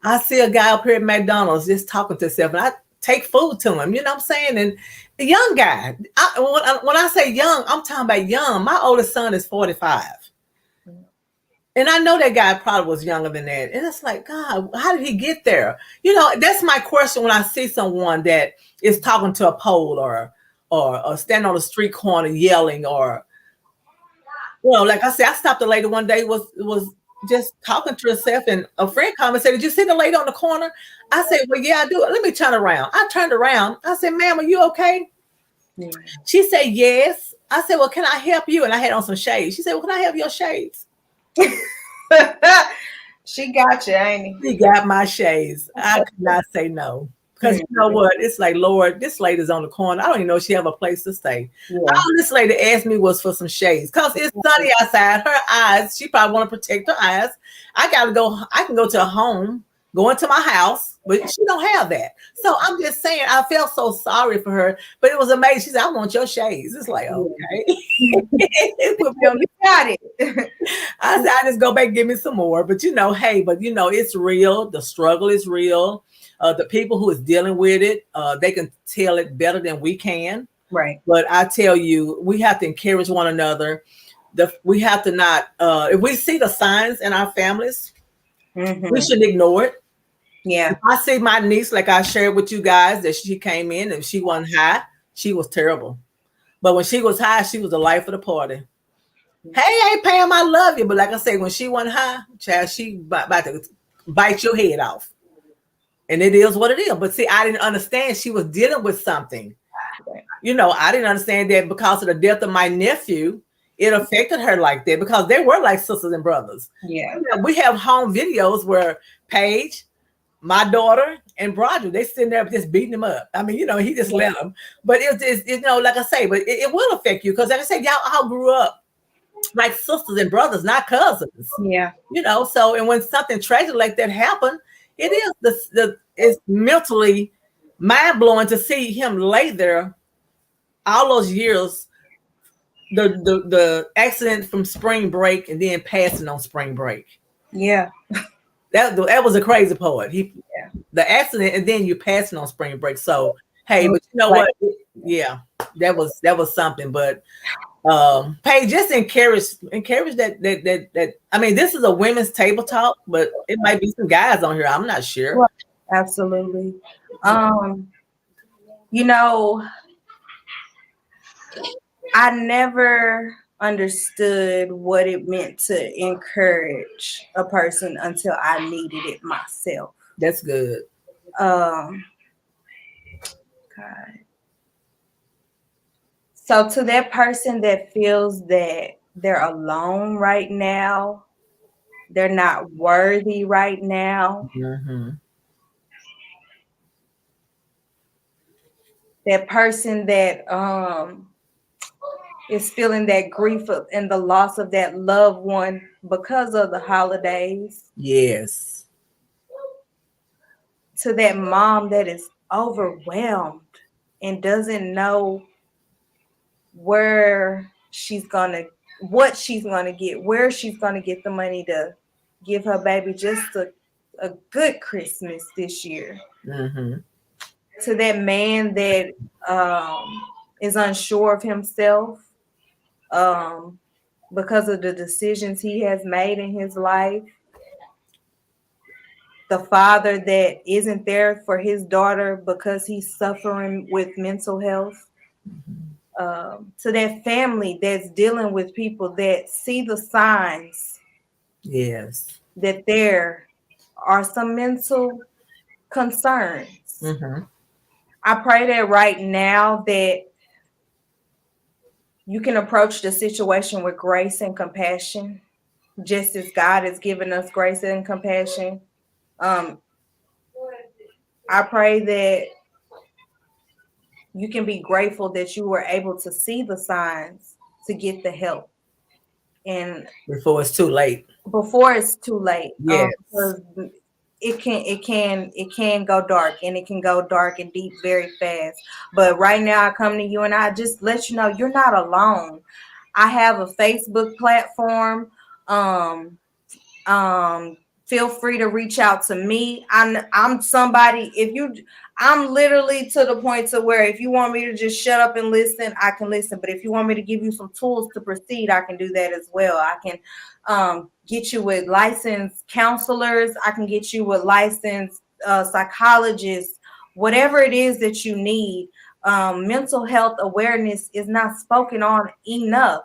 I see a guy up here at McDonald's just talking to himself, and I take food to him. You know what I'm saying? And the young guy, when I say young, I'm talking about young. My oldest son is 45. And I know that guy probably was younger than that. And it's like, God, how did he get there? That's my question when I see someone that is talking to a pole or standing on the street corner yelling, or, like I said, I stopped a lady one day, was just talking to herself, and a friend called me and said, did you see the lady on the corner? I said, well, yeah, I do. Let me turn around. I turned around. I said, ma'am, are you okay? Yeah. She said, yes. I said, well, can I help you? And I had on some shades. She said, well, can I have your shades? She got you, ain't She got my shades. I could not say no. Because you know what? It's like, Lord, this lady's on the corner. I don't even know if she have a place to stay. Yeah. All this lady asked me was for some shades. Because it's sunny outside. Her eyes, she probably want to protect her eyes. I can go to a home, go into my house, but she don't have that. So I'm just saying, I felt so sorry for her, but it was amazing. She said, I want your shades. It's like, okay. You got it. I said, I just go back and give me some more. But hey, it's real. The struggle is real. The people who is dealing with it, they can tell it better than we can. Right. But I tell you, we have to encourage one another. We have to not, if we see the signs in our families, we shouldn't ignore it. Yeah. If I see my niece, like I shared with you guys, that she came in and she wasn't high, she was terrible. But when she was high, she was the life of the party. Hey, Pam, I love you. But like I said, when she wasn't high, child, she about to bite your head off. And it is what it is. But see, I didn't understand she was dealing with something. I didn't understand that because of the death of my nephew, it affected her like that because they were like sisters and brothers. Yeah. We have home videos where Paige, my daughter, and Broderick, they sitting there just beating him up. I mean, he just let them. But it's like I say, but it will affect you because like I said, y'all all grew up like sisters and brothers, not cousins. Yeah. So and when something tragic like that happened, it is it's mentally mind blowing to see him lay there all those years. The accident from spring break and then passing on spring break. Yeah. That was a crazy part. The accident and then you passing on spring break. So hey, but you know what? Yeah, that was something. But Paige, just encourage that. I mean, this is a women's table talk, but it might be some guys on here. I'm not sure. Well, absolutely. I never understood what it meant to encourage a person until I needed it myself. That's good. God. So to that person that feels that they're alone right now, they're not worthy right now. Mm-hmm. That person that is feeling that grief and the loss of that loved one because of the holidays. Yes. To that mom that is overwhelmed and doesn't know what she's gonna get, where she's gonna get the money to give her baby just a good Christmas this year. Mm-hmm. To that man that is unsure of himself because of the decisions he has made in his life. The father that isn't there for his daughter because he's suffering with mental health. To that family that's dealing with people that see the signs. Yes. That there are some mental concerns. Mm-hmm. I pray that right now that you can approach the situation with grace and compassion, just as God has given us grace and compassion. I pray that you can be grateful that you were able to see the signs to get the help. And before it's too late. Yes. It can go dark, and it can go dark and deep very fast. But right now I come to you and I just let you know you're not alone. I have a Facebook platform. Feel free to reach out to me. I'm somebody, I'm literally to the point to where if you want me to just shut up and listen, I can listen. But if you want me to give you some tools to proceed, I can do that as well. I can get you with licensed counselors. I can get you with licensed psychologists, whatever it is that you need. Mental health awareness is not spoken on enough.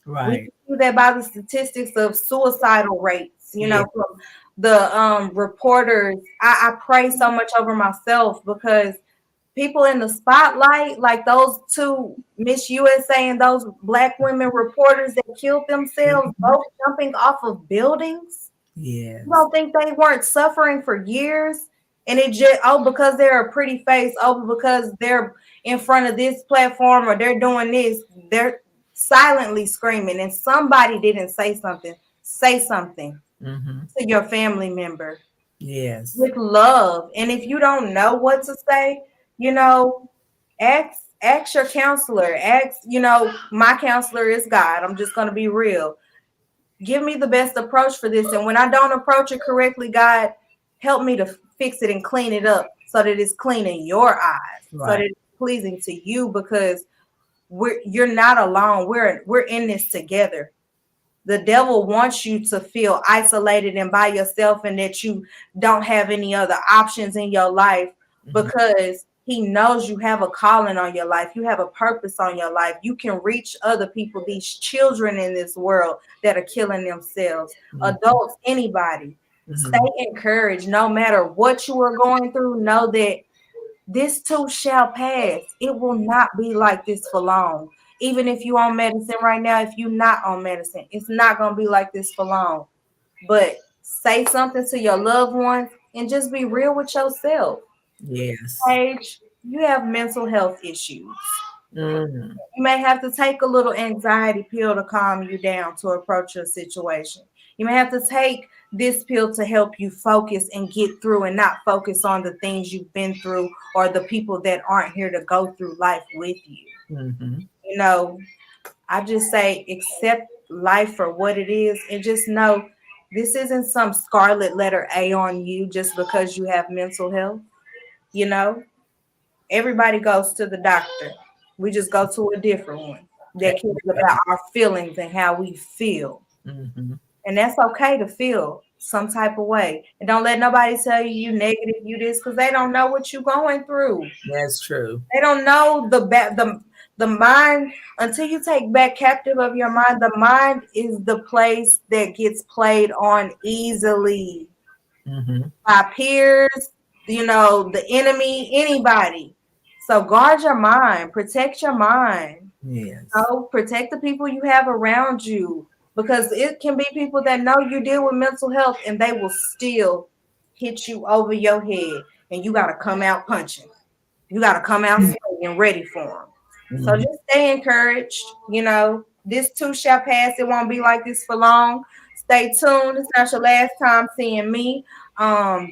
Right. We can do that by the statistics of suicidal rates. From the reporters. I pray so much over myself because people in the spotlight, like those two Miss USA and those Black women reporters that killed themselves, both jumping off of buildings. Yes. You don't think they weren't suffering for years? And it just, because they're a pretty face, because they're in front of this platform or they're doing this, they're silently screaming. And somebody didn't say something. Say something to your family member. Yes. With love. And if you don't know what to say, ask your counselor. My counselor is God. I'm just going to be real. Give me the best approach for this. And when I don't approach it correctly, God, help me to fix it and clean it up so that it's clean in your eyes, so that it's pleasing to you, because you're not alone. We're in this together. The devil wants you to feel isolated and by yourself and that you don't have any other options in your life, because he knows you have a calling on your life. You have a purpose on your life. You can reach other people, these children in this world that are killing themselves, adults, anybody. Stay encouraged. No matter what you are going through, know that this too shall pass. It will not be like this for long. Even if you're on medicine right now, if you're not on medicine, it's not going to be like this for long. But say something to your loved ones and just be real with yourself. Yes. Paige, you have mental health issues. You may have to take a little anxiety pill to calm you down to approach your situation. You may have to take this pill to help you focus and get through and not focus on the things you've been through or the people that aren't here to go through life with you. I just say accept life for what it is and just know this isn't some scarlet letter A on you just because you have mental health. Everybody goes to the doctor. We just go to a different one that cares about our feelings and how we feel. And that's okay to feel some type of way. And don't let nobody tell you negative, you this, because they don't know what you're going through. That's true. They don't know the mind. Until you take back captive of your mind, the mind is the place that gets played on easily by peers, the enemy, anybody. So guard your mind, protect your mind. Yes. Protect the people you have around you, because it can be people that know you deal with mental health and they will still hit you over your head, and you got to come out punching. You got to come out and ready for them. So just stay encouraged. This too shall pass. It won't be like this for long. Stay tuned. It's not your last time seeing me.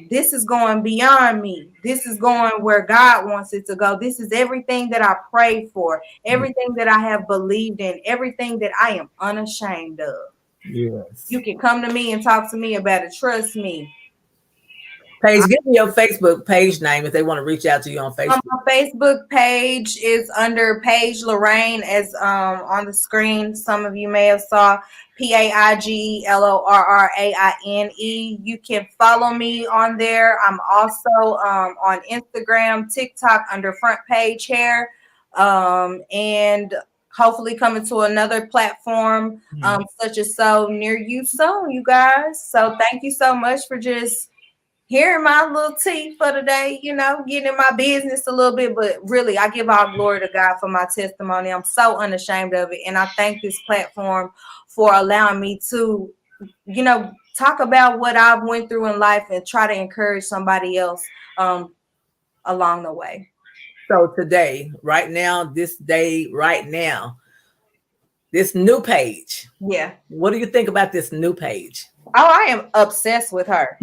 This is going beyond me. This is going where God wants it to go. This is everything that I prayed for, everything that I have believed in, everything that I am unashamed of. Yes. You can come to me and talk to me about it. Trust me. Paige, give me your Facebook page name if they want to reach out to you on Facebook. My Facebook page is under Paige Lorraine, as on the screen. Some of you may have saw PaigeLorraine. You can follow me on there. I'm also on Instagram, TikTok under Front Page Hair, and hopefully coming to another platform such as so near you soon, you guys. So thank you so much for just hearing my little tea for today, getting in my business a little bit, but really I give all glory to God for my testimony. I'm so unashamed of it. And I thank this platform for allowing me to, talk about what I've went through in life and try to encourage somebody else along the way. So today, right now, this new Paige. Yeah. What do you think about this new Paige? Oh, I am obsessed with her.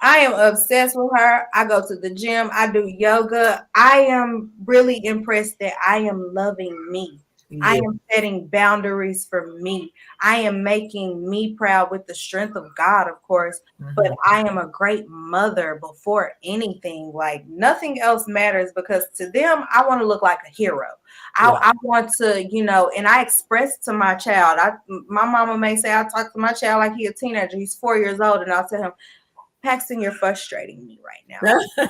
I am obsessed with her. I go to the gym. I do yoga. I am really impressed that I am loving me. Yeah. I am setting boundaries for me. I am making me proud with the strength of God, of course. But I am a great mother before anything. Like nothing else matters, because to them, I want to look like a hero. I want to, and I express to my child. My mama may say I talk to my child like he's a teenager. He's 4 years old, and I'll tell him, Paxton, you're frustrating me right now.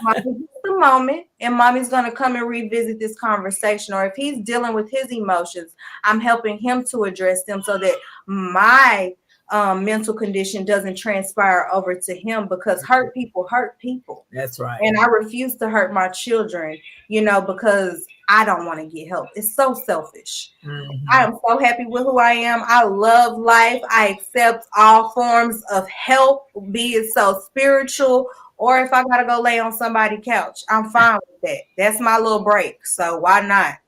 Mommy's the moment, and mommy's going to come and revisit this conversation. Or if he's dealing with his emotions, I'm helping him to address them so that my mental condition doesn't transpire over to him, because hurt people hurt people. That's right. And I refuse to hurt my children, because I don't want to get help. It's so selfish. Mm-hmm. I am so happy with who I am. I love life. I accept all forms of help, be it so spiritual, or if I gotta go lay on somebody's couch, I'm fine with that. That's my little break. So why not?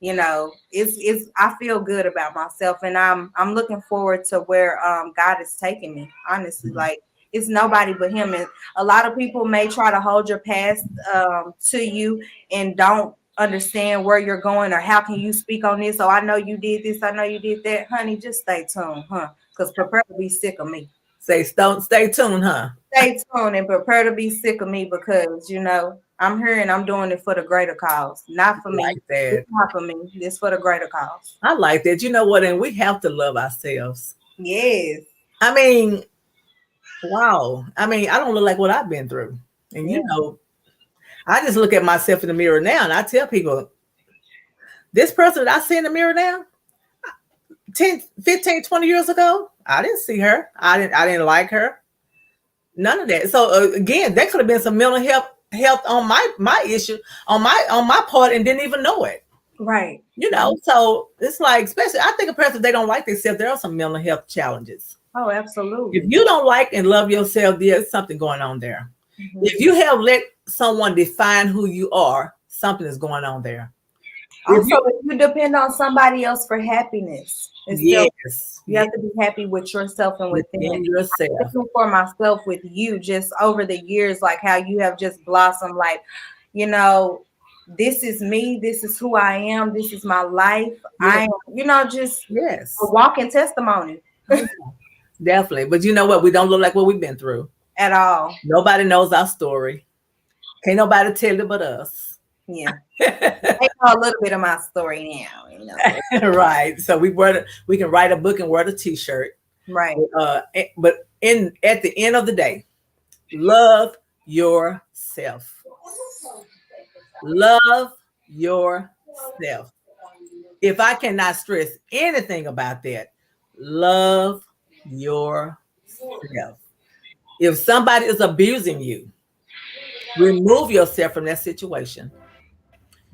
It's I feel good about myself, and I'm looking forward to where God is taking me. Honestly, like, it's nobody but him. And a lot of people may try to hold your past to you and don't understand where you're going, or how can you speak on this? Oh, I know you did this, I know you did that. Honey, just stay tuned, because prepare to be sick of me. Stay tuned, huh? Stay tuned and prepare to be sick of me, because I'm here and I'm doing it for the greater cause. Not for me. Like that. It's not for me. It's for the greater cause. I like that. You know what? And we have to love ourselves. Yes. I mean, wow. I mean, I don't look like what I've been through. And I just look at myself in the mirror now, and I tell people, this person that I see in the mirror now, 10, 15, 20 years ago, I didn't see her. I didn't like her. None of that. So again, that could have been some mental health on my issue, on my part, and didn't even know it. Right. So it's like, especially, I think a person, if they don't like themselves, there are some mental health challenges. Oh, absolutely. If you don't like and love yourself, there's something going on there. Mm-hmm. If you have let someone define who you are, something is going on there. Also, if you depend on somebody else for happiness, yes, you have to be happy with yourself and within yourself. I'm for myself with you, just over the years, like how you have just blossomed, like, this is me, this is who I am, this is my life. Yes. I am, just a walking testimony. Definitely. But you know what? We don't look like what we've been through. At all. Nobody knows our story. Can't nobody tell it but us. Yeah. I know a little bit of my story now, Right. So we can write a book and wear the t-shirt. Right. But at the end of the day, love yourself. Love yourself. If I cannot stress anything about that, love yourself. If somebody is abusing you, remove yourself from that situation.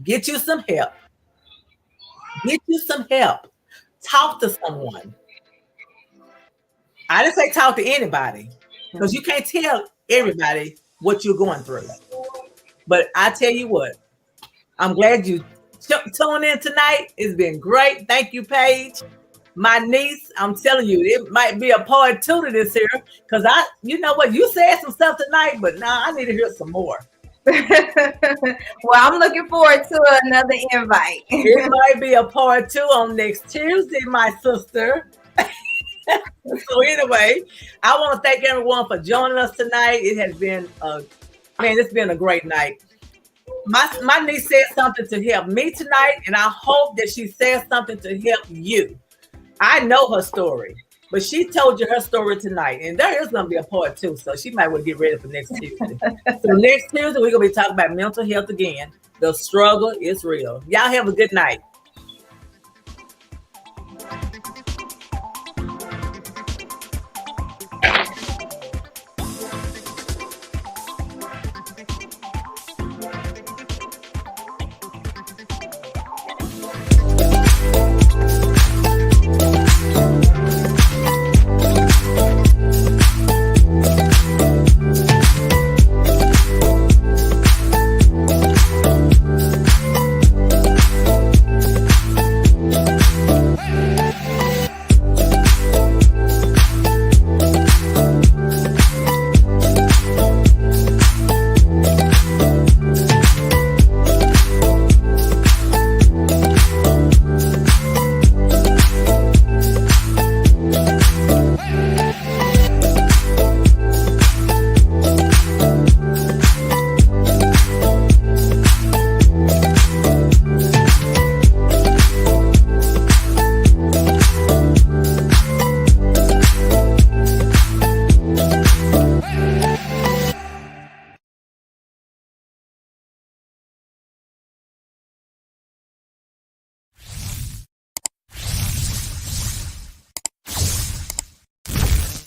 Get you some help. Talk to someone. I didn't say talk to anybody, because you can't tell everybody what you're going through. But I tell you what, I'm glad you tuned in tonight. It's been great. Thank you, Paige. My niece, I'm telling you, it might be a part 2 to this here, because you know what, you said some stuff tonight, but now I need to hear some more. Well, I'm looking forward to another invite. It might be a part 2 on next Tuesday, my sister. So anyway, I want to thank everyone for joining us tonight. It has been it's been a great night. My niece said something to help me tonight, and I hope that she says something to help you. I know her story, but she told you her story tonight, and there is going to be a part 2, so she might want to get ready for next Tuesday. So next Tuesday, we're going to be talking about mental health again. The struggle is real. Y'all have a good night.